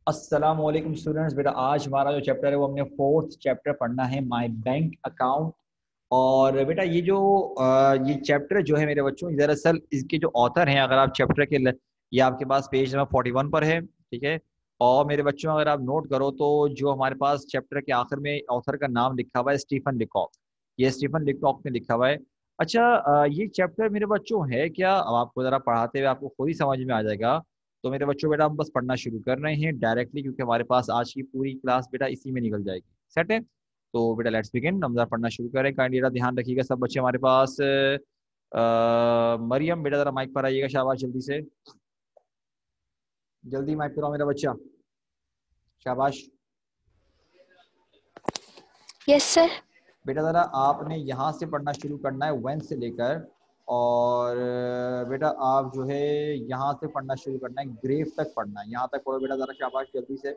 अस्सलाम वालेकुम स्टूडेंट्स। बेटा आज हमारा जो चैप्टर है वो हमने फोर्थ चैप्टर पढ़ना है, माय बैंक अकाउंट। और बेटा ये चैप्टर जो है मेरे बच्चों, दरअसल इसके जो ऑथर हैं, अगर आप चैप्टर ये आपके पास पेज नंबर 41 पर है, ठीक है। और मेरे बच्चों अगर आप नोट करो तो जो हमारे पास चैप्टर के आखिर में ऑथर का नाम लिखा हुआ है स्टीफन लिकॉक। ये स्टीफन लिकॉक ने लिखा हुआ है। अच्छा, ये चैप्टर मेरे बच्चों है क्या? अब आपको जरा पढ़ाते हुए आपको खुद ही समझ में आ जाएगा। तो मेरे बच्चों बेटा हम बस पढ़ना शुरू कर रहे हैं डायरेक्टली, क्योंकि हमारे पास आज की पूरी क्लास बेटा इसी में निकल जाएगी। सेट है? तो बेटा लेट्स बिगिन, हम जरा पढ़ना शुरू करें। काइंडली बेटा ध्यान रखिएगा सब बच्चे हमारे पास। मरियम बेटा जरा माइक पर आइएगा, शाबाश, जल्दी से जल्दी माइक पर आओ मेरा बच्चा, शाबाश। Yes sir. बेटा जरा आपने यहाँ से पढ़ना शुरू करना है, वन से लेकर। और बेटा आप जो है यहाँ से पढ़ना शुरू करना है, ग्रेव तक पढ़ना है। यहाँ तक पढ़ो बेटा जरा, शाबाश, जल्दी से।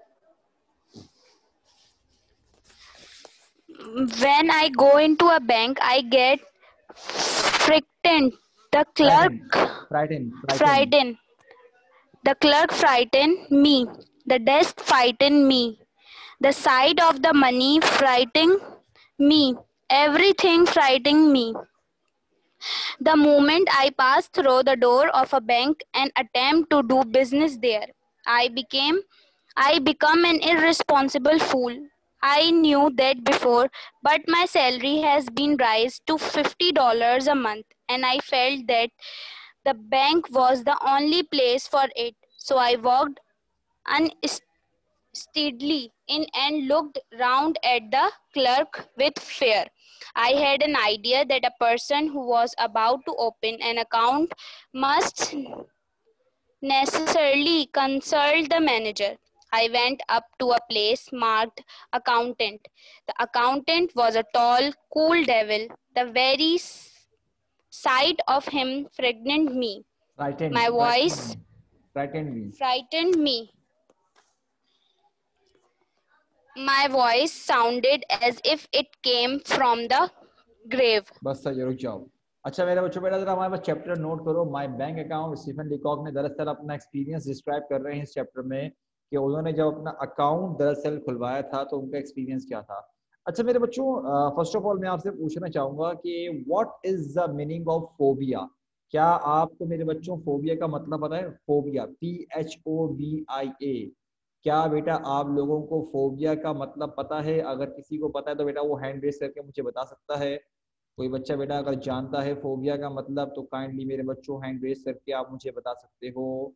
When I go into a bank, I get frightened. The frighten, clerk frighten, frighten. frightened. The clerk frightened me. The desk frightened me. The sight of the money frightened me. Everything frightened me. The moment I pass through the door of a bank and attempt to do business there, I became I become an irresponsible fool. I knew that before, but my salary has been raised to $50 a month, and I felt that the bank was the only place for it. So I walked unsteadily in and looked round at the clerk with fear. I had an idea that a person who was about to open an account must necessarily consult the manager. I went up to a place marked accountant. The accountant was a tall, cool devil. The very sight of him frightened me. Frighten, My frighten, voice frighten भी। frightened me. My voice sounded as if it came from the grave. बस सही है, रुक जाओ। अच्छा मेरे बच्चों, बेटा जरा हमारे पास चैप्टर नोट करो, my bank account. Stephen Leacock ने दरअसल अपना एक्सपीरियंस डिस्क्राइब कर रहे हैं इस चैप्टर में कि उन्होंने जब अपना अकाउंट दरअसल खुलवाया था तो उनका एक्सपीरियंस क्या था। अच्छा मेरे बच्चों, फर्स्ट ऑफ ऑल मैं आपसे पूछना चाहूंगा कि what is the meaning of phobia. क्या आपको मेरे बच्चों फोबिया का मतलब पता है? Phobia, PHOBIA। क्या बेटा आप लोगों को फोबिया का मतलब पता है? अगर किसी को पता है तो बेटा वो हैंड रेस करके मुझे बता सकता है। कोई बच्चा बेटा अगर जानता है फोबिया का मतलब तो काइंडली मेरे बच्चों हैंड रेस करके आप मुझे बता सकते हो।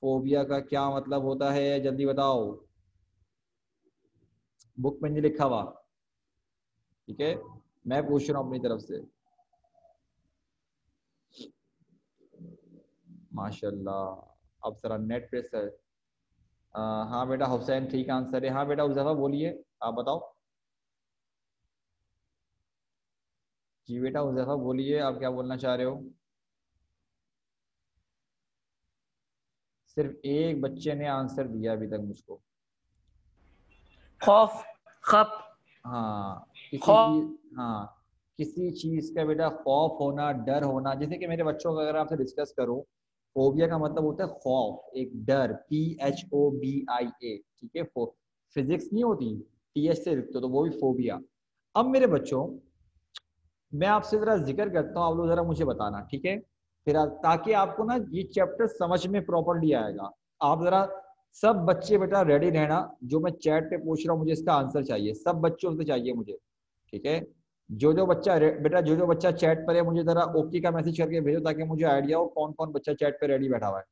फोबिया का क्या मतलब होता है, जल्दी बताओ। बुक में नहीं लिखा हुआ, ठीक है, मैं पूछ रहा हूँ अपनी तरफ से। माशाल्लाह, अब जरा नेट पे सर। हाँ बेटा हुसैन ठीक आंसर है। हाँ बेटा उज़ैफा बोलिए, आप बताओ। जी बेटा उज़ैफा बोलिए, आप क्या बोलना चाह रहे हो? सिर्फ एक बच्चे ने आंसर दिया अभी तक मुझको। खौफ, खप, हाँ, किसी खौफ। चीज, हाँ, किसी चीज का बेटा खौफ होना, डर होना। जैसे कि मेरे बच्चों का अगर आपसे डिस्कस करूं, फोबिया का मतलब होता है खौफ, एक डर, PHOBIA, ठीक है। फिजिक्स नहीं होती, TH से लिखते हो तो वो भी फोबिया। अब मेरे बच्चों मैं आपसे जरा जिक्र करता हूँ, आप लोग जरा मुझे बताना, ठीक है। फिर ताकि आपको ना ये चैप्टर समझ में प्रॉपरली आएगा। आप जरा सब बच्चे बेटा रेडी रहना, जो मैं चैट पे पूछ रहा हूँ मुझे इसका आंसर चाहिए, सब बच्चों से चाहिए मुझे, ठीक है। जो जो बच्चा चैट पर है मुझे जरा ओके का मैसेज करके भेजो, ताकि मुझे आइडिया हो कौन कौन बच्चा चैट पे रेडी बैठा हुआ है।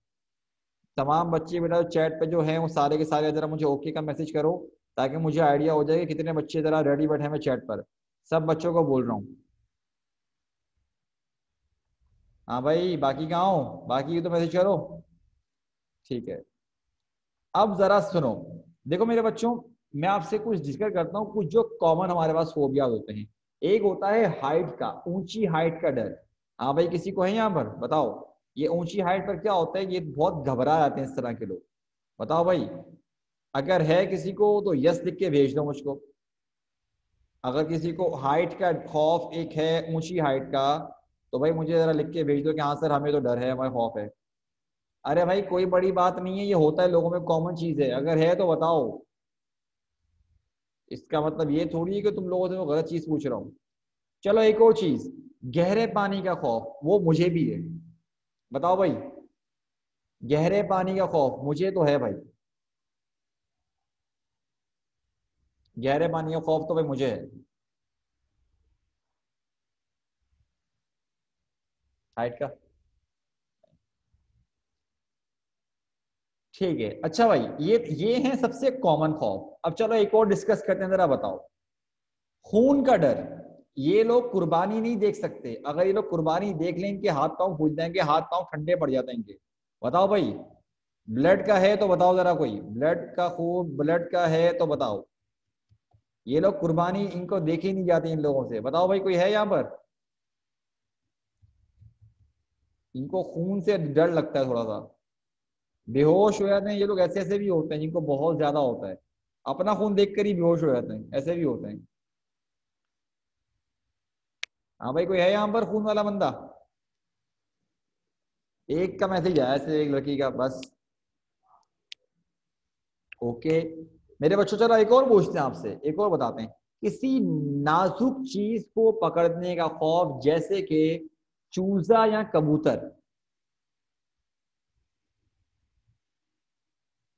तमाम बच्चे बेटा चैट पे जो है वो सारे के सारे जरा मुझे ओके का मैसेज करो, ताकि मुझे आइडिया हो जाए कि कितने बच्चे जरा रेडी बैठे हैं चैट पर। सब बच्चों को बोल रहा हूँ। हाँ भाई, बाकी कहाँ हो? बाकी तो मैसेज करो, ठीक है। अब जरा सुनो, देखो मेरे बच्चों, मैं आपसे कुछ जिक्र करता हूँ, कुछ जो कॉमन हमारे पास फोबिया होते हैं। एक होता है हाइट का, ऊंची हाइट का डर। हाँ भाई, किसी को है यहाँ पर? बताओ, ये ऊंची हाइट पर क्या होता है? ये बहुत घबरा जाते हैं इस तरह के लोग। बताओ भाई, अगर है किसी को तो यस लिख के भेज दो मुझको। अगर किसी को हाइट का खौफ एक है, ऊंची हाइट का, तो भाई मुझे जरा लिख के भेज दो कि हाँ सर हमें तो डर है, हमें खौफ है। अरे भाई कोई बड़ी बात नहीं है, ये होता है लोगों में, कॉमन चीज है, अगर है तो बताओ। इसका मतलब ये थोड़ी है कि तुम लोगों से मैं गलत चीज पूछ रहा हूँ। चलो एक और चीज, गहरे पानी का खौफ, वो मुझे भी है। बताओ भाई, गहरे पानी का खौफ मुझे तो है भाई। गहरे पानी का खौफ तो भाई मुझे है। हाइट का। ठीक है, अच्छा भाई, ये है सबसे कॉमन खौफ। अब चलो एक और डिस्कस करते हैं, जरा बताओ। खून का डर। ये लोग कुर्बानी नहीं देख सकते, अगर ये लोग कुर्बानी देख लें इनके हाथ पांव फूल जाएंगे, हाथ पांव ठंडे पड़ जाते हैं इनके। बताओ भाई, ब्लड का है तो बताओ जरा, कोई ब्लड का खून ब्लड का है तो बताओ। ये लोग कुर्बानी इनको देखी नहीं जाती इन लोगों से, बताओ भाई कोई है यहाँ पर। इनको खून से डर लगता है थोड़ा सा, बेहोश हो जाते हैं ये लोग। ऐसे ऐसे भी होते हैं जिनको बहुत ज्यादा होता है, अपना खून देखकर ही बेहोश हो जाते हैं, ऐसे भी होते हैं। हाँ भाई, कोई है यहाँ पर खून वाला बंदा? एक का मैसेज आया ऐसे, एक लड़की का बस। ओके मेरे बच्चों, चलो एक और पूछते हैं आपसे, एक और बताते हैं। किसी नाजुक चीज को पकड़ने का खौफ, जैसे कि चूजा या कबूतर।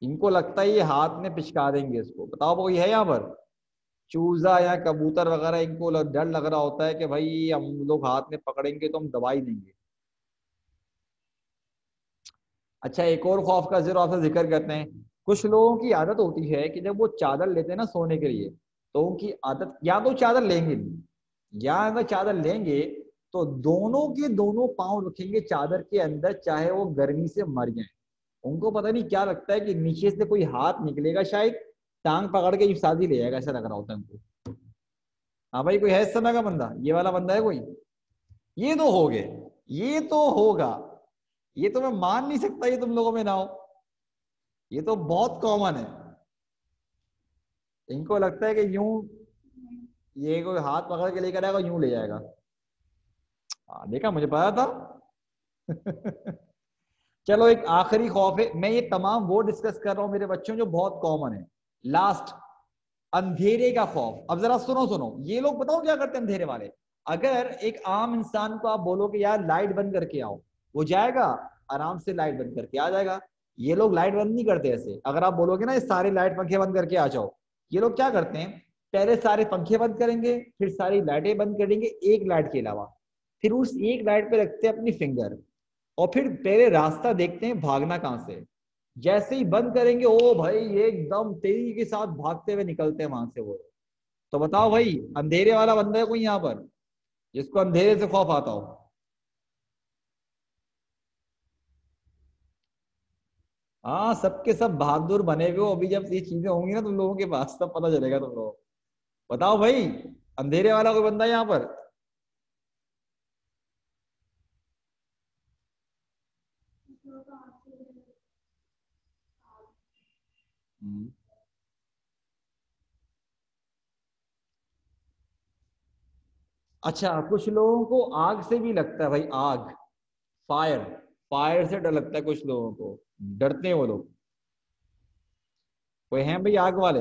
इनको लगता है ये हाथ में पिचका देंगे इसको, बताओ कोई है यहाँ पर? चूजा या कबूतर वगैरह, इनको डर लग रहा होता है कि भाई हम लोग हाथ में पकड़ेंगे तो हम दबा ही देंगे। अच्छा एक और खौफ का जरा आपसे जिक्र करते हैं। कुछ लोगों की आदत होती है कि जब वो चादर लेते हैं ना सोने के लिए, तो उनकी आदत, या तो चादर लेंगे नहीं, या अगर चादर लेंगे तो दोनों के दोनों पांव रखेंगे चादर के अंदर, चाहे वो गर्मी से मर जाए। उनको पता नहीं क्या लगता है कि नीचे से कोई हाथ निकलेगा शायद, टांग पकड़ के शादी ले जाएगा, ऐसा लग रहा होता है उनको। हाँ भाई, कोई है इस तरह का बंदा? ये वाला बंदा है कोई? ये तो हो गए, ये तो होगा, ये तो मैं मान नहीं सकता ये तुम लोगों में ना हो। ये तो बहुत कॉमन है। इनको लगता है कि यूं, ये कोई हाथ पकड़ के लेकर आएगा यूं ले जाएगा। हाँ देखा, मुझे पता था। चलो एक आखिरी खौफ है, मैं ये तमाम वो डिस्कस कर रहा हूं मेरे बच्चों जो बहुत कॉमन है। लास्ट, अंधेरे का खौफ। अब जरा सुनो सुनो, ये लोग बताओ क्या करते हैं अंधेरे वाले। अगर एक आम इंसान को आप बोलो कि यार लाइट बंद करके आओ, वो जाएगा, आराम से लाइट बंद करके आ जाएगा। ये लोग लाइट बंद नहीं करते ऐसे। अगर आप बोलोगे ना ये सारे लाइट पंखे बंद करके आ जाओ, ये लोग क्या करते हैं, पहले सारे पंखे बंद करेंगे, फिर सारी लाइटें बंद करेंगे एक लाइट के अलावा, फिर उस एक लाइट पे रखते हैं अपनी फिंगर, और फिर पहले रास्ता देखते हैं भागना कहां से। जैसे ही बंद करेंगे, ओ भाई ये एकदम तेजी के साथ भागते हुए निकलते हैं वहां से वो। तो बताओ भाई, अंधेरे वाला बंदा है कोई यहाँ पर जिसको अंधेरे से खौफ आता हो? हाँ, सबके सब बहादुर बने हुए हो, अभी जब ये चीजें होंगी ना तुम लोगों के पास, तब पता चलेगा तुम लोगों को। बताओ भाई, अंधेरे वाला कोई बंदा है यहाँ पर? हम्म। अच्छा, कुछ लोगों को आग से भी लगता है भाई, आग, फायर, फायर से डर लगता है कुछ लोगों को, डरते हैं वो लोग। कोई हैं भाई आग वाले?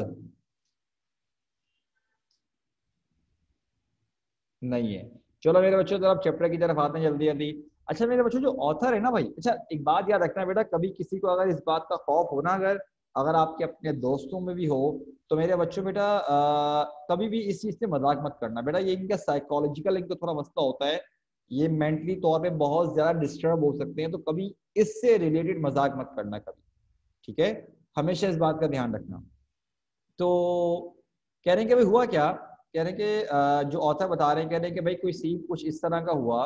नहीं है। चलो मेरे बच्चों, जरा चैप्टर की तरफ आते हैं जल्दी जल्दी। अच्छा मेरे बच्चों, जो ऑथर है ना भाई, अच्छा एक बात याद रखना बेटा, कभी किसी को अगर इस बात का खौफ हो ना, अगर अगर आपके अपने दोस्तों में भी हो, तो मेरे बच्चों बेटा कभी भी इस चीज से मजाक मत करना बेटा। ये इनका साइकोलॉजिकल इनका थोड़ा मसला होता है, ये मेंटली तौर पे बहुत ज्यादा डिस्टर्ब हो सकते हैं, तो कभी इससे रिलेटेड मजाक मत करना कभी, ठीक है? हमेशा इस बात का ध्यान रखना। तो कह रहे हैं कि भाई हुआ क्या, कह रहे हैं कि जो ऑथर बता रहे हैं, कह रहे हैं कि भाई कोई सीन कुछ इस तरह का हुआ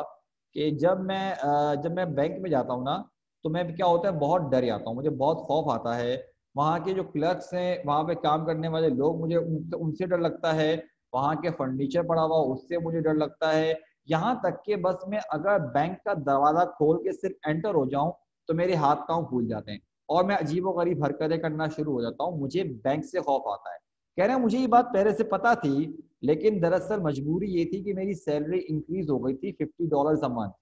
कि जब मैं बैंक में जाता हूँ ना, तो मैं क्या होता है बहुत डर जाता हूँ, मुझे बहुत खौफ आता है। वहाँ के जो क्लर्क्स हैं, वहाँ पे काम करने वाले लोग, मुझे उनसे डर लगता है। वहाँ के फर्नीचर पड़ा हुआ उससे मुझे डर लगता है। यहाँ तक कि बस मैं अगर बैंक का दरवाजा खोल के सिर्फ एंटर हो जाऊं, तो मेरे हाथ पांव फूल जाते हैं और मैं अजीबोगरीब हरकतें करना शुरू हो जाता हूँ, मुझे बैंक से खौफ आता है। कह रहे हैं मुझे ये बात पहले से पता थी, लेकिन दरअसल मजबूरी ये थी कि मेरी सैलरी इंक्रीज हो गई थी $50 अ मंथ,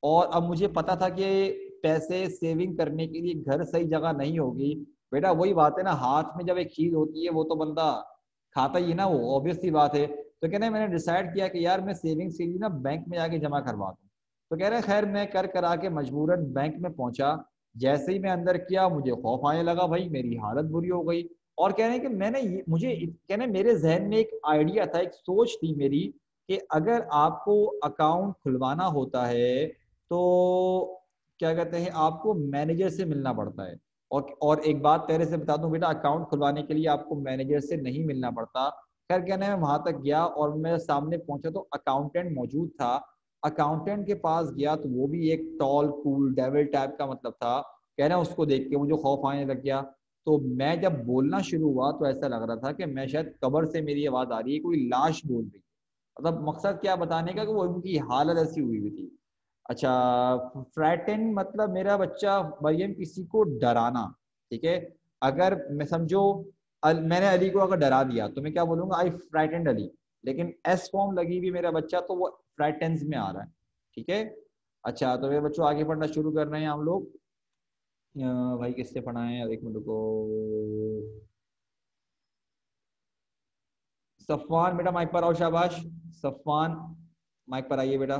और अब मुझे पता था कि पैसे सेविंग करने के लिए घर सही जगह नहीं होगी। बेटा वही बात है ना, हाथ में जब एक चीज होती है वो तो बंदा खाता ही है ना, वो ऑब्वियस सी बात है। तो कह रहे मैंने डिसाइड किया कि यार मैं सेविंग्स के लिए ना बैंक में जाके जमा करवा दूं। तो कह रहे खैर मैं कर करा के मजबूरन बैंक में पहुंचा। जैसे ही मैं अंदर किया मुझे खौफ आने लगा भाई, मेरी हालत बुरी हो गई। और कह रहे हैं कि मुझे कह रहे मेरे जहन में एक आइडिया था, एक सोच थी मेरी कि अगर आपको अकाउंट खुलवाना होता है तो क्या कहते हैं आपको मैनेजर से मिलना पड़ता है। और एक बात तेरे से बता दूं बेटा, अकाउंट खुलवाने के लिए आपको मैनेजर से नहीं मिलना पड़ता। खैर कहने मैं वहां तक गया और मैं सामने पहुंचा तो अकाउंटेंट मौजूद था। अकाउंटेंट के पास गया तो वो भी एक टॉल कूल डेविल टाइप का मतलब था। कह रहे उसको देख के मुझे खौफ आने लग गया। तो मैं जब बोलना शुरू हुआ तो ऐसा लग रहा था कि मैं शायद कब्र से मेरी आवाज आ रही है, कोई लाश बोल रही है। मतलब मकसद क्या बताने का कि वो उनकी हालत ऐसी हुई हुई थी। अच्छा, फ्रैटन मतलब मेरा बच्चा मरियम किसी को डराना, ठीक है। अगर मैं समझो मैंने अली को अगर डरा दिया तो मैं क्या बोलूंगा, आई फ्रैटेंड अली। लेकिन एस फॉर्म लगी हुई मेरा बच्चा तो वो फ्रैटेंस में आ रहा है, ठीक है। अच्छा तो मेरे बच्चों आगे पढ़ना शुरू कर रहे हैं हम लोग। भाई किससे पढ़ाएं, एक मिनट को। सफवान बेटा माइक पर आओ, शाबाश। सफवान माइक पर आइए बेटा।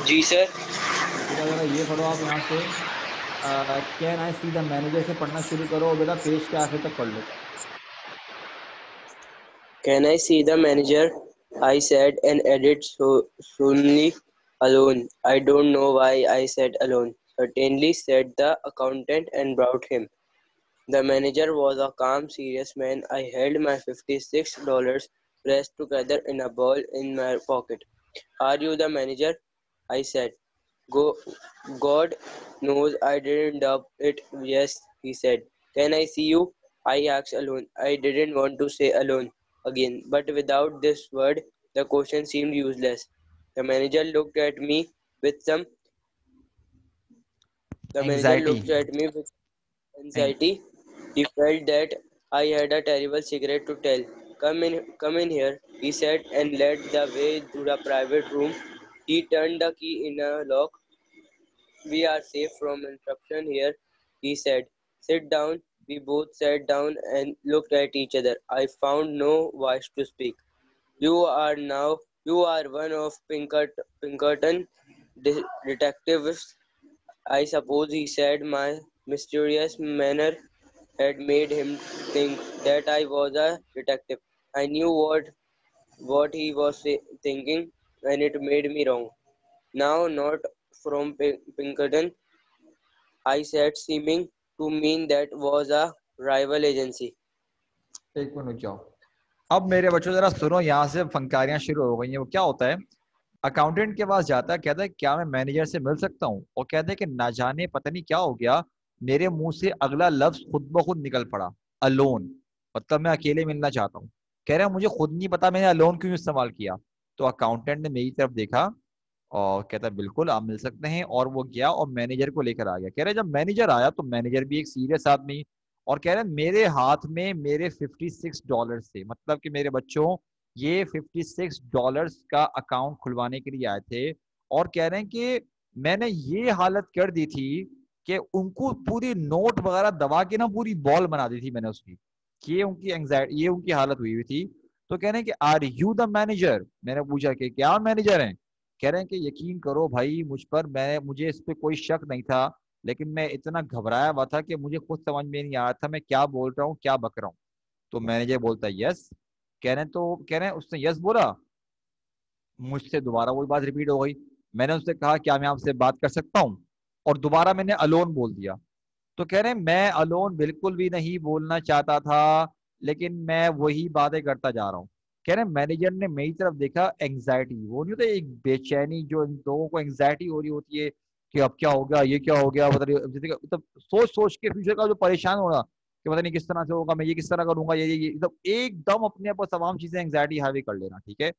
जी सर। बेटा जरा ये पढ़ो आप यहाँ से, can I see the manager से पढ़ना शुरू करो और बेटा पेज के आखिर तक पढ़ लो। Can I see the manager? I said and added soonly, alone. I don't know why I said alone. Certainly, said the accountant and brought him. The manager was a calm, serious man. I held my $56 pressed together in a ball in my pocket. Are you the manager? I said. Go, God knows I didn't doubt it. Yes, he said. Can I see you? I asked alone. I didn't want to say alone again, but without this word, the question seemed useless. The manager looked at me with some. The manager anxiety looked at me with Ang, anxiety. He felt that I had a terrible secret to tell. Come in here, he said, and led the way to the private room. He turned the key in a lock. We are safe from interruption here, he said. Sit down. We both sat down and looked at each other. I found no voice to speak. You are one of Pinkerton detectives, I suppose, he said. My mysterious manner had made him think that I was a detective. I knew what he was thinking, and it made me wrong. Now, not from Pinkerton, I said, seeming to mean that was a rival agency. एक minute जाओ। अब मेरे बच्चों जरा सुनो, यहाँ से फंकारियां शुरू हो गई हैं। वो क्या होता है, अकाउंटेंट के पास जाता है, कहता है क्या मैं मैनेजर से मिल सकता हूँ, और कहता है कि ना जाने पता नहीं क्या हो गया, मेरे मुंह से अगला लफ्ज खुद ब खुद निकल पड़ा, अलोन। मतलब मैं अकेले मिलना चाहता हूँ। कह रहा मुझे खुद नहीं पता मैंने अलोन क्यों इस्तेमाल किया। तो अकाउंटेंट ने मेरी तरफ देखा और कहता है बिल्कुल आप मिल सकते हैं, और वो गया और मैनेजर को लेकर आ गया। कह रहे जब मैनेजर आया तो मैनेजर भी एक सीरियस आदमी, और कह रहे मेरे हाथ में मेरे $56 थे। मतलब कि मेरे बच्चों ये $56 का अकाउंट खुलवाने के लिए आए थे। और कह रहे हैं कि मैंने ये हालत कर दी थी कि उनको पूरी नोट वगैरह दबा के ना पूरी बॉल बना दी थी मैंने उसकी, कि ये उनकी एंग्जाइटी, ये उनकी हालत हुई हुई थी। तो कह रहे हैं कि आर यू द मैनेजर, मैंने पूछा कि क्या मैनेजर हैं। कह रहे हैं कि यकीन करो भाई मुझ पर, मुझे इस पे कोई शक नहीं था, लेकिन मैं इतना घबराया हुआ था कि मुझे खुद समझ में नहीं आ रहा था मैं क्या बोल रहा हूँ क्या बक रहा हूँ। तो मैनेजर बोलता है यस। कह रहे हैं उसने यस बोला। मुझसे दोबारा वही बात रिपीट हो गई। मैंने उससे कहा क्या मैं आपसे बात कर सकता हूँ, और दोबारा मैंने अलोन बोल दिया। तो कह रहे हैं मैं अलोन बिल्कुल भी नहीं बोलना चाहता था, लेकिन मैं वही बातें करता जा रहा हूँ। कह रहे हैं मैनेजर ने मेरी तरफ देखा, एंग्जाइटी, वो नहीं होता एक बेचैनी जो इन लोगों को एंग्जाइटी हो रही होती है कि अब क्या हो गया, ये क्या हो गया, मतलब सोच सोच के फ्यूचर का जो परेशान हो रहा कि पता नहीं किस तरह से होगा, मैं ये किस तरह करूंगा, ये मतलब एकदम अपने आप तमाम चीजें एंग्जाइटी हावी कर लेना, ठीक है।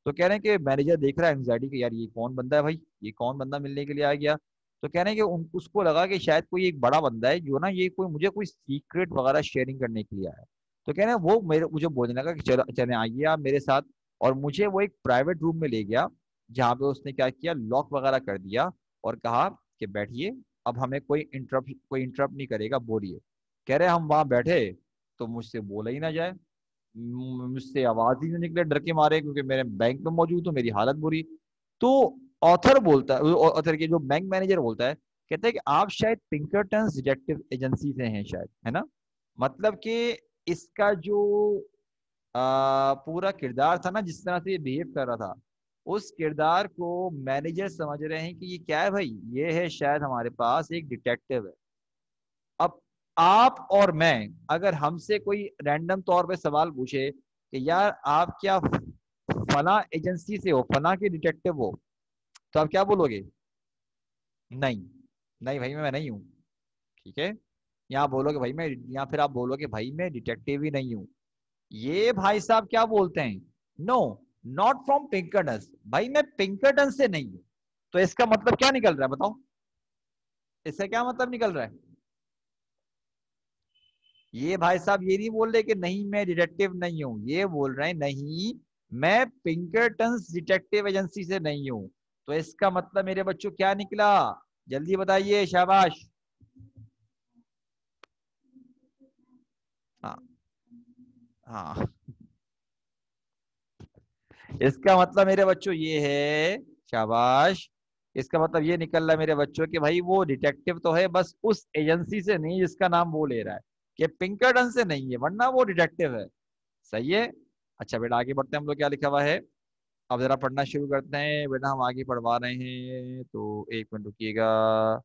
तो कह रहे हैं कि मैनेजर देख रहा है एंग्जाइटी कि यार ये कौन बंदा है भाई, ये कौन बंदा मिलने के लिए आ गया। तो कह रहे हैं कि उसको लगा कि शायद कोई एक बड़ा बंदा है जो ना ये कोई मुझे कोई सीक्रेट वगैरह शेयरिंग करने के लिए आया है। तो कह रहे हैं वो मेरे मुझे बोलने लगा कि चलो चले आइए आप मेरे साथ, और मुझे वो एक प्राइवेट रूम में ले गया जहाँ पे उसने क्या किया, लॉक वगैरह कर दिया और कहा कि बैठिए, अब हमें कोई इंटरप्ट नहीं करेगा, बोलिए। कह रहे हम वहां बैठे तो मुझसे बोला ही ना जाए, मुझसे आवाज ही ना निकले डर के मारे, क्योंकि मेरे बैंक में मौजूद हूँ, मेरी हालत बुरी। तो ऑथर बोलता है, ऑथर के जो बैंक मैनेजर बोलता है, कहता है कि आप शायद पिंकरटन डिटेक्टिव एजेंसी से हैं शायद, है ना। मतलब कि इसका जो पूरा किरदार था ना, जिस तरह से ये बिहेव कर रहा था, उस किरदार को मैनेजर समझ रहे हैं कि ये क्या है भाई, ये है शायद हमारे पास एक डिटेक्टिव है। अब आप और मैं, अगर हमसे कोई रैंडम तौर पे सवाल पूछे कि यार आप क्या फला एजेंसी से हो, फला के डिटेक्टिव हो, तो आप क्या बोलोगे? नहीं, नहीं भाई मैं नहीं हूँ, ठीक है। यहाँ बोलोगे भाई मैं, या फिर आप बोलोगे भाई मैं डिटेक्टिव ही नहीं हूँ। ये भाई साहब क्या बोलते हैं, नो, नॉट फ्रॉम पिंकरटन, भाई मैं पिंकरटन से नहीं हूँ। तो इसका मतलब क्या निकल रहा है बताओ, इससे क्या मतलब निकल रहा है? ये भाई साहब ये नहीं बोल रहे कि नहीं मैं डिटेक्टिव नहीं हूं, ये बोल रहे हैं नहीं मैं पिंकरटन डिटेक्टिव एजेंसी से नहीं हूं। तो इसका मतलब मेरे बच्चों क्या निकला, जल्दी बताइए, शाबाश। हाँ, हाँ, इसका मतलब मेरे बच्चों ये है, शाबाश, इसका मतलब ये निकल रहा है मेरे बच्चों कि भाई वो डिटेक्टिव तो है, बस उस एजेंसी से नहीं जिसका नाम वो ले रहा है, कि पिंकरटन से नहीं है, वरना वो डिटेक्टिव है। सही है। अच्छा बेटा आगे बढ़ते हैं, हम लोग क्या लिखा हुआ है, अब जरा पढ़ना शुरू करते हैं बेटा, हम आगे पढ़वा रहे हैं तो एक मिनट रुकिएगा।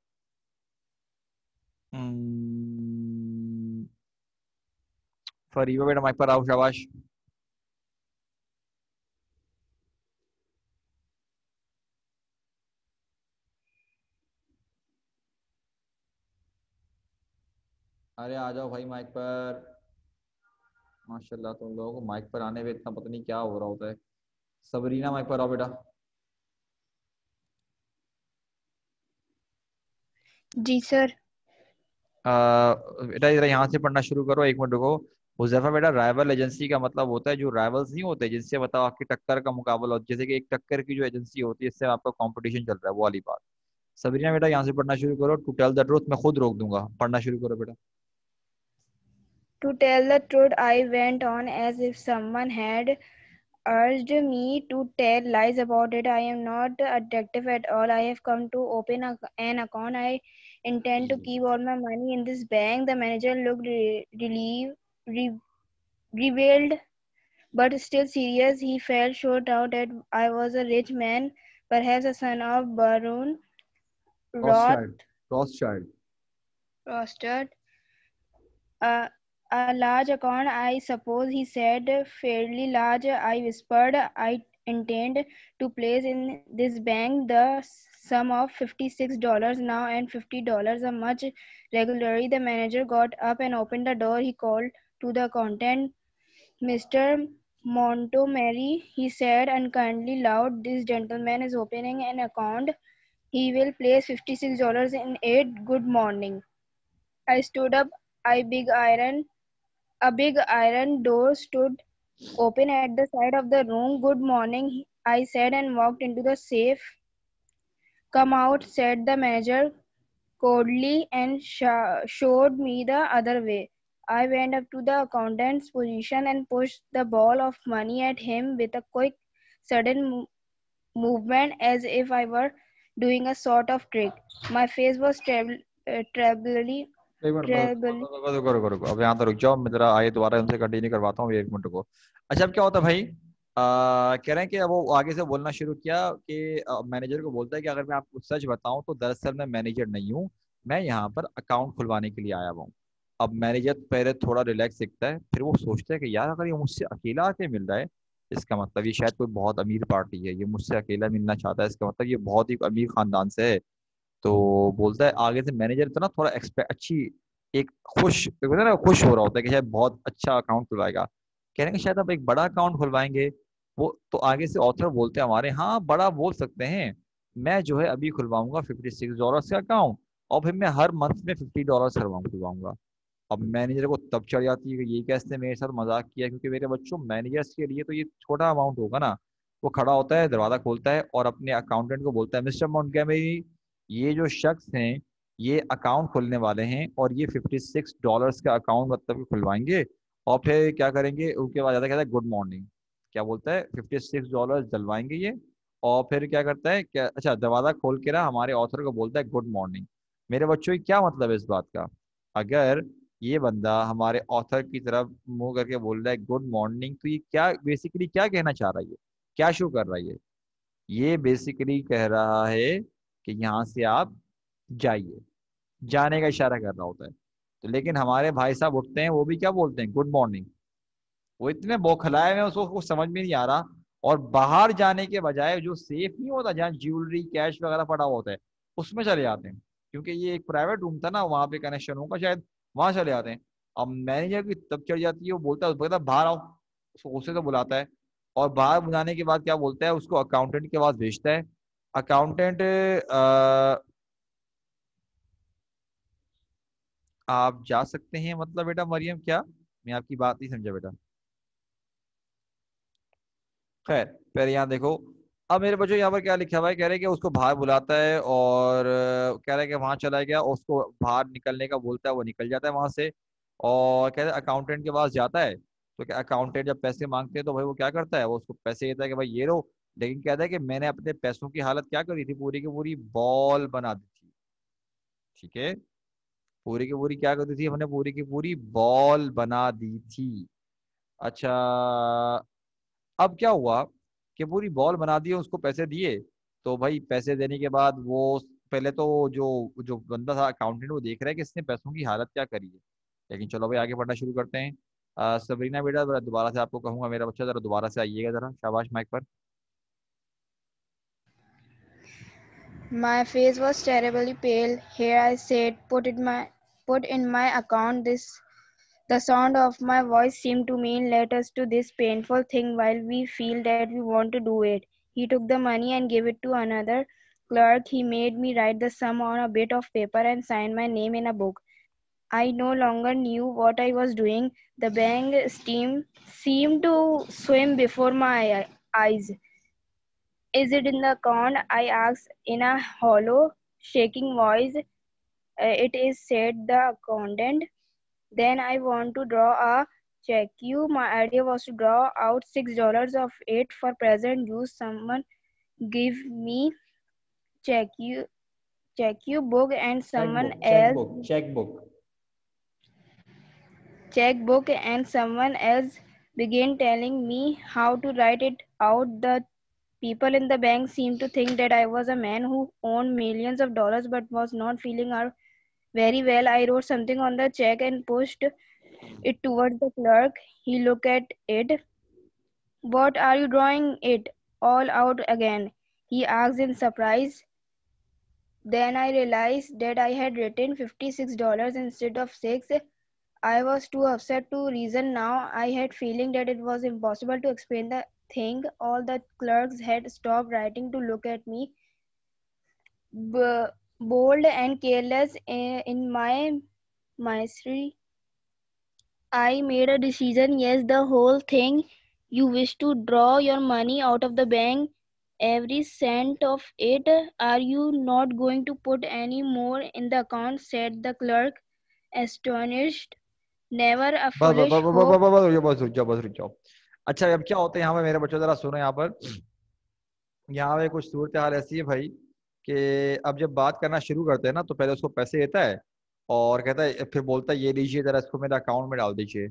फरीबा बेटा माइक पर आओ, शाबाश। अरे आ जाओ भाई माइक पर। माशाल्लाह तुम लोगों को माइक पर आने में इतना पता नहीं क्या हो रहा होता है। सबरीना माइक पर आओ बेटा। जी सर। बेटा जरा यहाँ से पढ़ना शुरू करो, एक मिनट रुको। हुज़ैफा बेटा, राइवल एजेंसी का मतलब होता है जो राइवल्स नहीं होते जिनसे बताओ आपकी टक्कर का मुकाबला हो, जैसे कि एक टक्कर की जो एजेंसी होती है इससे आपका कंपटीशन चल रहा है, वो वाली बात। सबरीना बेटा यहाँ से पढ़ना शुरू करो, टू टेल द ट्रूथ मैं खुद रोक दूंगा, पढ़ना शुरू करो बेटा। To tell the truth, I went on as if someone had urged me to tell lies about it. I am not a detective at all. I have come to open an account. I intend to keep all my money in this bank. The manager looked relieved, revealed, but still serious. He felt sure now that I was a rich man, perhaps a son of Baron Roth Rothschild, Rothschild. Rostered. Uh, a large account, I suppose, he said. Fairly large, I whispered. I intend to place in this bank the sum of $56 now and $50 a month regularly. The manager got up and opened the door. He called to the accountant. Mr. Montgomery, he said unkindly loud, this gentleman is opening an account. He will place $56 in it. Good morning. I stood up. I big iron A big iron door stood open at the side of the room. Good morning, I said and walked into the safe. Come out, said the manager coldly and showed me the other way. I went up to the accountant's position and pushed the ball of money at him with a quick, sudden movement as if I were doing a sort of trick. My face was trebly. एक minute रुको रुको रुको रुको, अब यहाँ तो रुक जाओ, मैं जरा आगे दोबारा उनसे कंटिन्यू करवाता हूँ, एक मिनट रुको। अच्छा अब क्या होता है भाई, कह रहे हैं कि अब वो आगे से बोलना शुरू किया कि मैनेजर को बोलता है कि अगर मैं आपको सच बताऊं तो दरअसल मैं मैनेजर नहीं हूँ, मैं यहाँ पर अकाउंट खुलवाने के लिए आया हुआ हूँ। अब मैनेजर पहले थोड़ा रिलैक्स दिखता है, फिर वो सोचता है कि यार अगर ये मुझसे अकेला आके मिल रहा है, इसका मतलब ये शायद कोई बहुत अमीर पार्टी है, ये मुझसे अकेला मिलना चाहता है, इसका मतलब ये बहुत ही अमीर खानदान से है। तो बोलता है आगे से मैनेजर तो ना थोड़ा एक्सपेक्ट अच्छी, एक खुश एक होता है ना, खुश हो रहा होता है कि शायद बहुत अच्छा अकाउंट खुलवाएगा, कह रहे हैं कि शायद आप एक बड़ा अकाउंट खुलवाएंगे। वो तो आगे से ऑथर बोलते हैं हमारे, हाँ बड़ा बोल सकते हैं, मैं जो है अभी खुलवाऊंगा $56 का अकाउंट, और फिर मैं हर मंथ में $50 खुलवाऊंगा। अब मैनेजर को तब चढ़ जाती है कि ये कैसे मेरे साथ मजाक किया, क्योंकि मेरे बच्चों मैनेजर्स के लिए तो ये छोटा अमाउंट होगा ना। वो खड़ा होता है, दरवाजा खोलता है और अपने अकाउंटेंट को बोलता है, मिस्टर मोंटगोमरी, ये जो शख्स हैं ये अकाउंट खोलने वाले हैं और ये $56 का अकाउंट मतलब कि खुलवाएंगे, और फिर क्या करेंगे, उनके बाद ज्यादा कहता है गुड मॉर्निंग, क्या बोलता है, $56 डलवाएंगे ये, और फिर क्या करता है, क्या, अच्छा, दरवाजा खोल के ना हमारे ऑथर को बोलता है गुड मॉर्निंग। मेरे बच्चों, ये क्या मतलब है इस बात का? अगर ये बंदा हमारे ऑथर की तरफ मुंह करके बोल रहा है गुड मॉर्निंग, तो ये क्या बेसिकली क्या कहना चाह रहा है, ये क्या शो कर रहा है? ये बेसिकली कह रहा है कि यहाँ से आप जाइए, जाने का इशारा कर रहा होता है। तो लेकिन हमारे भाई साहब उठते हैं, वो भी क्या बोलते हैं, गुड मॉर्निंग। वो इतने बौखलाए में, उसको कुछ समझ में नहीं आ रहा, और बाहर जाने के बजाय जो सेफ नहीं होता जहाँ ज्वेलरी कैश वगैरह पड़ा हुआ होता है, उसमें चले जाते हैं, क्योंकि ये एक प्राइवेट रूम था ना, वहां पे कनेक्शन होगा शायद, वहां चले जाते हैं। अब मैनेजर की तब चढ़ जाती है, वो बोलता है बाहर आओ, उसको गुस्से से बुलाता है, और बाहर बुलाने के बाद क्या बोलता है, उसको अकाउंटेंट के पास भेजता है। अकाउंटेंट, आप जा सकते हैं, मतलब बेटा मरियम, क्या मैं आपकी बात नहीं समझा बेटा? खैर, पहले यहाँ देखो। अब मेरे बच्चों यहाँ पर क्या लिखा हुआ है, कह रहे हैं कि उसको बाहर बुलाता है, और कह रहा है कि वहां चला गया, और उसको बाहर निकलने का बोलता है, वो निकल जाता है वहां से, और कहते हैं अकाउंटेंट के पास जाता है। तो क्या अकाउंटेंट जब पैसे मांगते हैं तो भाई वो क्या करता है, वो उसको पैसे देता है कि भाई ये लो। लेकिन कहता है कि मैंने अपने पैसों की हालत क्या करी थी, पूरी की पूरी बॉल बना दी थी। ठीक है, पूरी की पूरी क्या कर दी थी हमने, पूरी की पूरी बॉल बना दी थी। अच्छा, अब क्या हुआ कि पूरी बॉल बना दी, उसको पैसे दिए। तो भाई पैसे देने के बाद वो पहले तो जो जो बंदा था अकाउंटेंट, वो देख रहा है कि इसने पैसों की हालत क्या करी है। लेकिन चलो भाई आगे पढ़ना शुरू करते हैं। सबरीना बेटा, जरा दोबारा से आपको कहूंगा, मेरा बच्चा जरा दोबारा से आइएगा, जरा शाबाश, माइक पर। My face was terribly pale. Here I said, put in my account this. The sound of my voice seemed to mean let us do this painful thing while we feel that we want to do it. He took the money and gave it to another clerk. He made me write the sum on a bit of paper and sign my name in a book. I no longer knew what I was doing. The bank steam seemed to swim before my eyes. Is it in the account? I asked in a hollow, shaking voice. It is, said the accountant. Then I want to draw a check. My idea was to draw out $6 of it for present use. Someone give me check you book and someone chequebook, else chequebook, chequebook. checkbook and someone else began telling me how to write it out. The people in the bank seemed to think that I was a man who owned millions of dollars but was not feeling very well. I wrote something on the check and pushed it towards the clerk. He looked at it. What are you drawing it all out again? He asked in surprise. Then I realized that I had written $56 instead of 6. I was too upset to reason now. I had feeling that it was impossible to explain the thing. All the clerks had stopped writing to look at me, bold and careless in my misery. I made a decision. Yes, the whole thing. You wish to draw your money out of the bank, every cent of it. Are you not going to put any more in the account? Said the clerk, astonished. Never a बस बस foolish बस बस hope. बस बस बस रुक जाओ, बस रुक जाओ। अच्छा, अब क्या होता है यहाँ पे, मेरे बच्चों जरा सुनो यहाँ पर। यहाँ पे कुछ सूरत हाल ऐसी है भाई, कि अब जब बात करना शुरू करते हैं ना, तो पहले उसको पैसे देता है, और कहता है, फिर बोलता है ये लीजिए जरा, इसको मेरे अकाउंट में डाल दीजिए।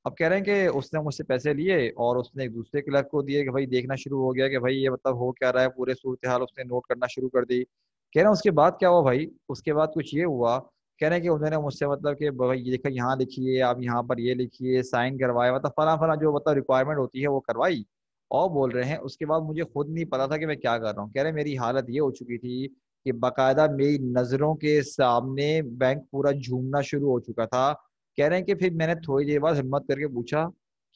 अब कह रहे हैं कि उसने मुझसे पैसे लिए और उसने एक दूसरे क्लर्क को दिए, कि भाई देखना शुरू हो गया कि भाई ये मतलब हो क्या रहा है, पूरे सूरत हाल उसने नोट करना शुरू कर दी। कह रहे हैं उसके बाद क्या हुआ भाई, उसके बाद कुछ ये हुआ, कह रहे हैं कि उन्होंने मुझसे मतलब कि भाई ये देखा, यहाँ लिखिए, आप यहाँ पर ये लिखिए, साइन करवाए, मतलब फला फला जो मतलब रिक्वायरमेंट होती है वो करवाई। और बोल रहे हैं उसके बाद मुझे खुद नहीं पता था कि मैं क्या कर रहा हूँ। कह रहे मेरी हालत ये हो चुकी थी कि बाकायदा मेरी नजरों के सामने बैंक पूरा झूमना शुरू हो चुका था। कह रहे हैं कि फिर मैंने थोड़ी देर बाद हिम्मत करके पूछा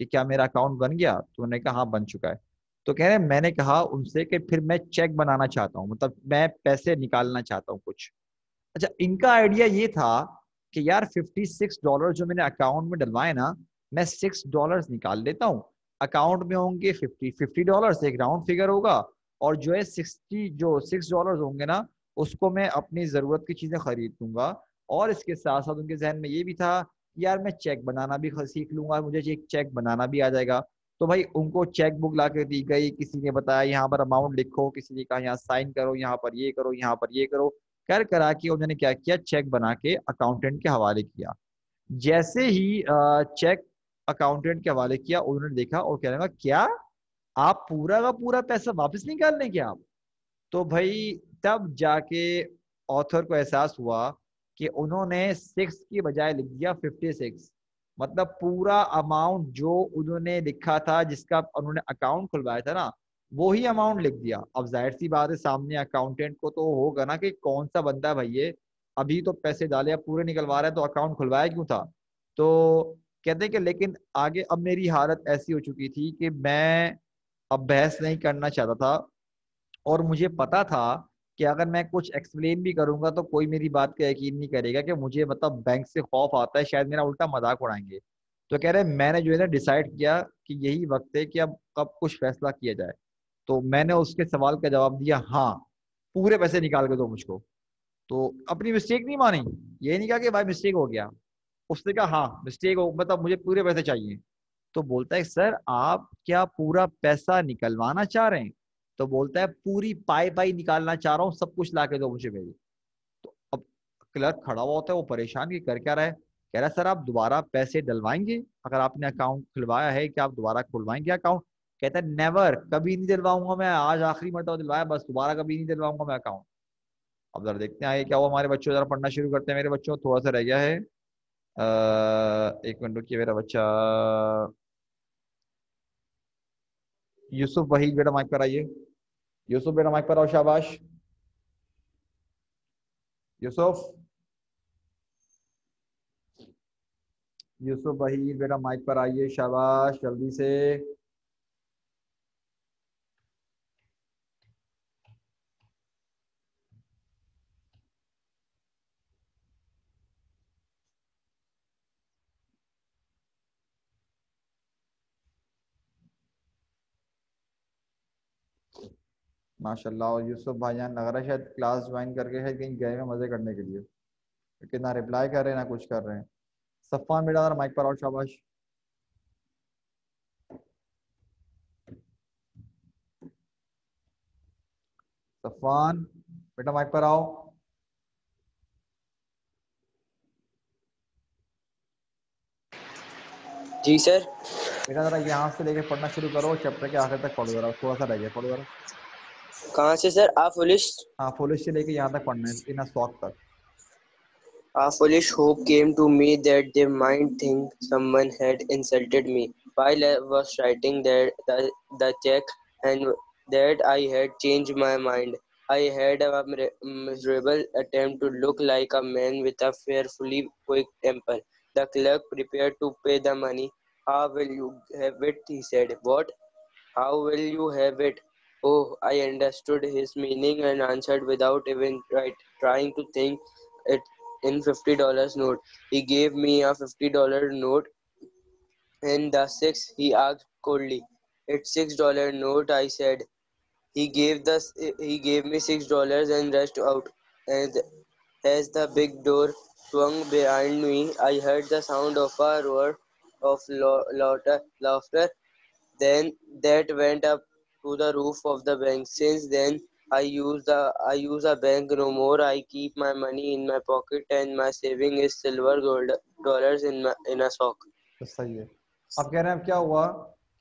कि क्या मेरा अकाउंट बन गया, तो उन्होंने कहा हाँ बन चुका है। तो कह रहे हैं मैंने कहा उनसे कि फिर मैं चेक बनाना चाहता हूँ, मतलब मैं पैसे निकालना चाहता हूँ कुछ। अच्छा, इनका आइडिया ये था कि यार $56 जो मैंने अकाउंट में डलवाए ना, मैं $6 निकाल लेता हूँ, अकाउंट में होंगे $50, एक राउंड फिगर होगा, और जो है 60 जो $6 होंगे ना, उसको मैं अपनी जरूरत की चीजें खरीद लूंगा। और इसके साथ साथ उनके जहन में ये भी था कि यार मैं चेक बनाना भी सीख लूंगा, मुझे एक चेक बनाना भी आ जाएगा। तो भाई उनको चेक बुक ला के दी गई, किसी ने बताया यहाँ पर अमाउंट लिखो, किसी ने कहा यहाँ साइन करो, यहाँ पर ये करो, यहाँ पर ये करो, कर करा के उन्होंने क्या किया, चेक बना के अकाउंटेंट के हवाले किया। जैसे ही चेक अकाउंटेंट के हवाले किया, उन्होंने देखा और कहने लगा क्या आप पूरा का पूरा पैसा वापस निकाल लेंगे आप? तो भाई तब जाके ऑथर को एहसास हुआ कि उन्होंने 6 की बजाय लिख दिया 56। मतलब पूरा अमाउंट जो उन्होंने लिखा था, जिसका उन्होंने अकाउंट खुलवाया था ना, वो ही अमाउंट लिख दिया। अब जाहिर सी बात है, सामने अकाउंटेंट को तो होगा ना कि कौन सा बंदा है भाई ये, अभी तो पैसे डाले अब पूरे निकलवा रहा है, तो अकाउंट खुलवाया क्यों था? तो कहते हैं कि लेकिन आगे अब मेरी हालत ऐसी हो चुकी थी कि मैं अब बहस नहीं करना चाहता था, और मुझे पता था कि अगर मैं कुछ एक्सप्लेन भी करूंगा तो कोई मेरी बात का यकीन नहीं करेगा, कि मुझे मतलब बैंक से खौफ आता है, शायद मेरा उल्टा मजाक उड़ाएंगे। तो कह रहे हैं मैंने जो है ना डिसाइड किया कि यही वक्त है कि अब कब कुछ फैसला किया जाए। तो मैंने उसके सवाल का जवाब दिया, हाँ पूरे पैसे निकाल के दो मुझको। तो अपनी मिस्टेक नहीं मानी, ये नहीं कहा कि भाई मिस्टेक हो गया, उसने कहा हाँ मिस्टेक हो, मतलब मुझे पूरे पैसे चाहिए। तो बोलता है सर आप क्या पूरा पैसा निकलवाना चाह रहे हैं? तो बोलता है पूरी पाई पाई निकालना चाह रहा हूँ, सब कुछ ला के दो मुझे मेरी। तो अब क्लर्क खड़ा हुआ होता है, वो परेशान कि कर क्या रहा है। कह रहा है सर आप दोबारा पैसे डलवाएंगे, अगर आपने अकाउंट खुलवाया है क्या आप दोबारा खुलवाएंगे अकाउंट? कहता है नेवर, कभी नहीं दिलवाऊंगा मैं, आज आखिरी मरतबा दिलवाया, बस दोबारा कभी नहीं दिलवाऊंगा मैं अकाउंट। अब जरा देखते हैं आगे क्या हुआ, हमारे बच्चों जरा पढ़ना शुरू करते हैं। मेरे बच्चों थोड़ा सा रह गया है, एक मिनट रुकिए मेरा बच्चा। यूसुफ वहीद बेटा माइक पर आइए, यूसुफ बेटा माइक पर आओ, शाबाश यूसुफ। यूसुफ वहीद बेटा माइक पर आइए, शाबाश जल्दी से। माशाल्लाह, और यूसुफ भाईजान लग रहा है शायद क्लास ज्वाइन करके शायद कहीं गए हैं मजे करने के लिए, क्योंकि ना रिप्लाई कर रहे हैं ना कुछ कर रहे हैं। सफ़ान बेटा जरा माइक पर आओ, शाबाश। सफ़ान बेटा माइक पर आओ। जी सर। बेटा जरा यहाँ से लेके पढ़ना शुरू करो, चैप्टर के आखिर तक पढ़ो, जरा थोड़ा सा रह गया, पढ़ो जरा। कहाँ से सर? आ फुलिश हाँ फोलिश से लेके यहाँ तक पढ़ना है, इन सॉक तक। A foolish hope came to me that they might think someone had insulted me while I was writing the check, and that I had changed my mind. I had a miserable attempt to look like a man with a fearfully quick temper. The clerk prepared to pay the money. How will you have it? He said. What? How will you have it? Oh, I understood his meaning and answered without even trying to think it in $50 note. He gave me a $50 note and the six, he asked coldly. It's $6 note, I said. He gave me $6 and rushed out. And as the big door swung behind me, I heard the sound of a roar of laughter. Then that went up to the roof of the bank. Since then, I use a bank no more. I keep my money in my pocket, and my saving is silver gold dollars in a sock. तो सही है। अब कह रहे हैं अब क्या हुआ,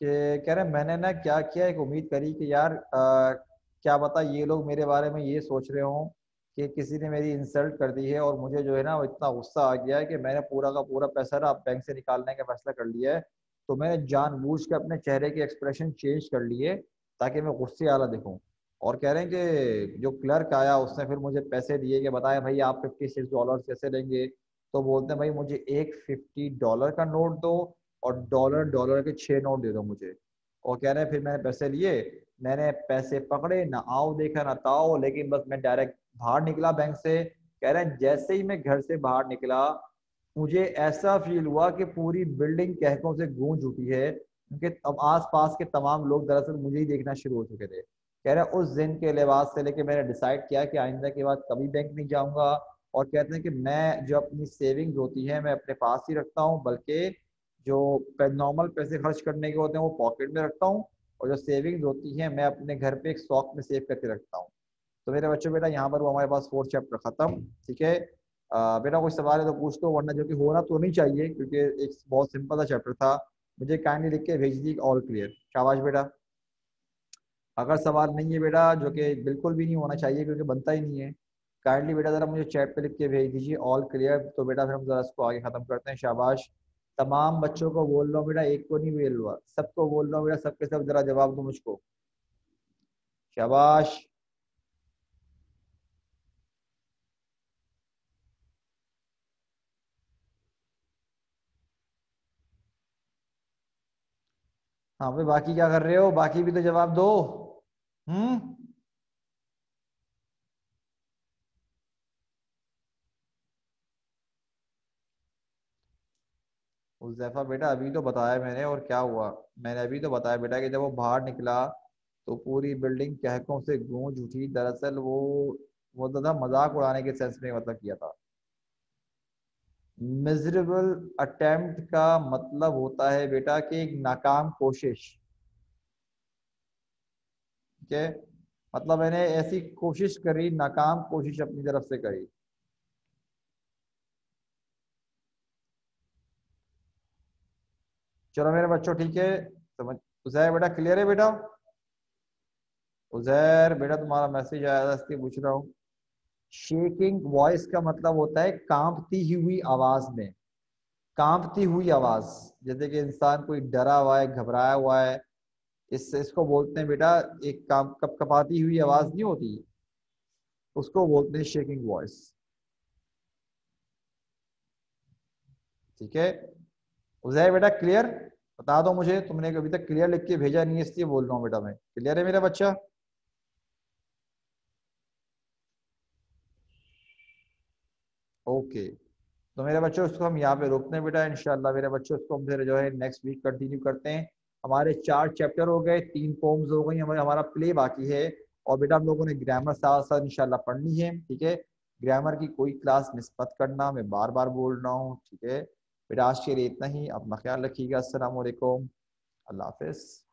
कि कह रहे हैं मैंने ना क्या किया, एक उम्मीद करी कि यार क्या बता ये लोग मेरे बारे में ये सोच रहे हों कि किसी ने मेरी इंसल्ट कर दी है, और मुझे जो है ना वो इतना गुस्सा आ गया है कि मैंने पूरा का पूरा पैसा ना बैंक से निकालने का फैसला कर लिया है। तो मैंने जानबूझ के अपने चेहरे के एक्सप्रेशन चेंज कर लिए ताकि मैं गुस्से वाला दिखूं। और कह रहे हैं कि जो क्लर्क आया उसने फिर मुझे पैसे दिए, कि बताया भाई आप $56 कैसे लेंगे? तो बोलते हैं भाई मुझे एक $50 का नोट दो, और डॉलर डॉलर के 6 नोट दे दो मुझे। और कह रहे हैं फिर मैंने पैसे लिए, मैंने पैसे पकड़े, ना आओ देखा ना ताओ, लेकिन बस मैं डायरेक्ट बाहर निकला बैंक से। कह रहे हैं जैसे ही मैं घर से बाहर निकला मुझे ऐसा फील हुआ कि पूरी बिल्डिंग कहकों से गूंज उठी है, क्योंकि अब आस पास के तमाम लोग दरअसल मुझे ही देखना शुरू हो चुके थे। कह रहे हैं उस दिन के लिबास से लेके मैंने डिसाइड किया कि आइंदा के बाद कभी बैंक नहीं जाऊंगा। और कहते हैं कि मैं जो अपनी सेविंग्स होती है मैं अपने पास ही रखता हूँ, बल्कि जो नॉर्मल पैसे खर्च करने के होते हैं वो पॉकेट में रखता हूँ, और जो सेविंग्स होती है मैं अपने घर पे एक सॉक में सेव करके रखता हूँ। तो मेरे बच्चों बेटा यहाँ पर वो हमारे पास 4th चैप्टर खत्म। ठीक है, बेटा कोई सवाल है तो पूछ दो, वरना जो कि होना तो नहीं चाहिए क्योंकि एक बहुत सिंपल सा चैप्टर था। मुझे काइंडली लिख के भेज दी ऑल क्लियर। शाबाश बेटा। अगर सवाल नहीं है बेटा, जो कि बिल्कुल भी नहीं होना चाहिए क्योंकि बनता ही नहीं है, काइंडली बेटा जरा मुझे चैट पे लिख के भेज दीजिए ऑल क्लियर। तो बेटा फिर हम जरा इसको आगे खत्म करते हैं। शाबाश। तमाम बच्चों को बोल रहा हूँ बेटा, एक को नहीं बोल रहा, सबको बोल रहा हूँ बेटा, सबके सब जरा जवाब दो मुझको। शाबाश। हाँ भाई, बाकी क्या कर रहे हो? बाकी भी तो जवाब दो। हम्म। उज़ैफा बेटा अभी तो बताया मैंने, और क्या हुआ? मैंने अभी तो बताया बेटा कि जब वो बाहर निकला तो पूरी बिल्डिंग कहकों से गूंज उठी। दरअसल वो तो था मजाक उड़ाने के सेंस में मतलब किया था। मिजरेबल अटेम्प्ट का मतलब होता है बेटा कि एक नाकाम कोशिश। ठीक है, मतलब मैंने ऐसी कोशिश करी, नाकाम कोशिश अपनी तरफ से करी। चलो मेरे बच्चों ठीक है, समझ। उजैर बेटा क्लियर है बेटा? उजैर बेटा तुम्हारा मैसेज आया था इसलिए पूछ रहा हूँ। शेकिंग वॉइस का मतलब होता है कांपती हुई आवाज में। कांपती हुई आवाज, जैसे कि इंसान कोई डरा हुआ है, घबराया हुआ है, इसको बोलते हैं बेटा, एक काम कपकपाती हुई आवाज नहीं होती, उसको बोलते हैं शेकिंग वॉइस। ठीक है, उजैर बेटा क्लियर? बता दो मुझे, तुमने अभी तक क्लियर लिख के भेजा नहीं है इसलिए बोल रहा हूँ बेटा मैं। क्लियर है मेरा बच्चा? ओके। तो मेरे बच्चों इसको हम यहाँ पे रोकते हैं बेटा। इंशाल्लाह मेरे बच्चों इसको हम फिर जो है नेक्स्ट वीक कंटिन्यू करते हैं। हमारे 4 चैप्टर हो गए, 3 पोम्स हो गई, हमारा प्ले बाकी है। और बेटा हम लोगों ने ग्रामर साथ साथ इंशाल्लाह पढ़नी है। ठीक है, ग्रामर की कोई क्लास मिस मत करना, मैं बार बार बोल रहा हूँ। ठीक है बेटा, आज के लिए इतना ही। अपना ख्याल रखिएगा। अस्सलाम वालेकुम, अल्लाह हाफिज।